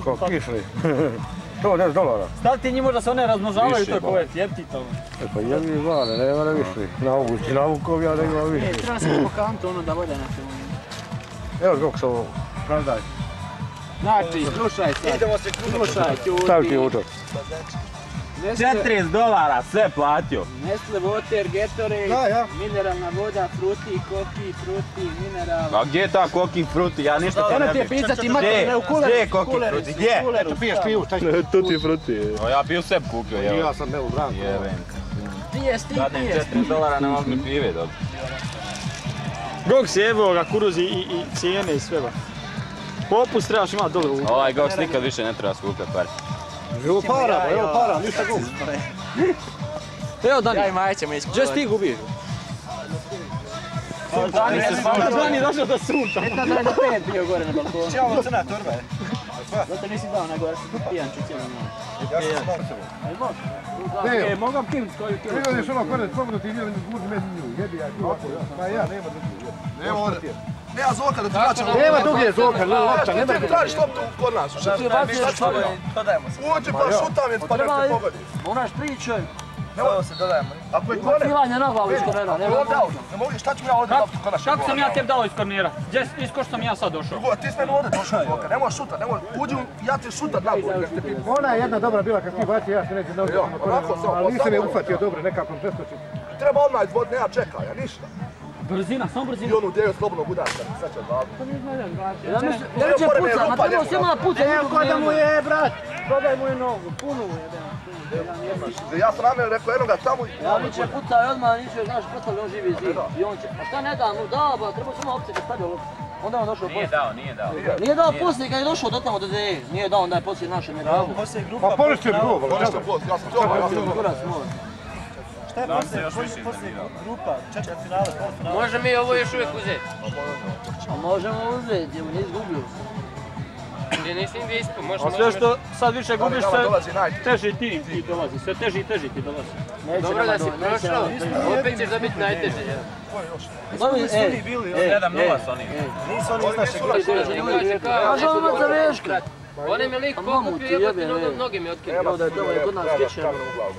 Ko kišli. $110. Stav ti njima da se one razmnožavaju to koje tjepti to. Pa jedni zvane, nema ne višli. Navukov ja da ima višli. Treba se po kantu ono da vode na film. Evo kako se ovo pravdaj. Znači, slušaj sad. Idemo se Slušaj, Ćuti. Stavi ti uto. $40 sve platio. Nestle Water, Gatorade, mineralna voda, fruti, koki, fruti, mineral. A gdje je ta koki fruti? Ja ništa to Eno ne ti je pijem. pizza, ti mater, ne u kuleru. Gdje je koki fruti? Gdje? Eto piješ pivu, šta će? Tutti frutti. Ja piju sve kupio, I evo. ja sam evo branko. Jebem. Piješ ti, Dadnem piješ. $4, ne mogu mi pive dobiti. Goks je evo ga kuruzi i cijene i sve ba. Popust trebaš imati dole u... Ovaj goks nikad više ne treba skupljati pare. Evo para, ništa gub. Evo Dani. Ja i Maja ćemo ići. Gdje si ti gubiš? Dani je došao do sunca. Jedna Dani na 5 bio gore na balkonu. Čija ovo crna torba je? Zato nisi dao nego ja sam tu pijan ću cijelo noć. Ja sam znao sebo. Ajde može? E, mogam kinuti koju kilu. Ti vidiš ono kore, spomenuti ti vidjeli mi guzi meni nju. Jebi ja tu. Pa ja, nema drugi. Nema ovdje. Nema Zoka da ti vraćamo. Nema drugi Zoka, lopta, nema Ti tražiš loptu kod nas. Šta Dodajemo se. uđi pa šutam je pa ne pogodiš. Onaš pričaj. Evo se dodajemo. Ako je kone, Filanje nogla iz kornera. ne mogu, šta ću ja ovdje loptu kod našeg Kako sam ja tebi dao iz kornera? Iz ko što sam ja sad došao? Drugo, ti s meni ovdje došao Zoka, nemoj šutat, uđi, ja ti šutat napolje. Ona je jedna dobra bila kad ti baci, ja se neće na ali nisam je uhvatio dobro, nekako preskočio. Treba odmah izvod, nema čekanja, ništa. Brzina, samo I brzina. onu gdje je slobodnog udarca, sad će odvaliti. Ja neće puca, ma trebao si ima puca. Evo ko da mu je, brat, prodaj mu je nogu, puno mu je. Ja sam namjerno rekao jednoga tamo i... Ja neće puca i odmah neće, znaš, postavili on živi zid. I on će, a šta ne da mu, da ba, trebao si ima opcije da stavio loptu. Onda je on došao poslije. Nije dao. Nije dao poslije kad je došao do tamo do DE. Nije dao, onda je poslije naše meravu. Pa poništio drugo, Poništio post, ja sam to, Kurac mora. Šta je poslije grupa, četvrtfinale, polufinale? Može mi ovo još uvijek uzeti. A možemo uzeti, evo nije izgubio. Jer nisi nigdje ispao, A možemo... sve što sad više gubiš, sve dolazi najteži. teži ti dolazi, sve teži i teži ti dolazi. Dobro da si prošao, opet ćeš dobiti najteže. Nisu oni bili, 7-0 su oni. nisu oni iz naše grupe. Može on imati za veška. On je mi lik pokupio jebati, noge mi otkrio. Evo da je to kod nas kičer. Kameru u glavu,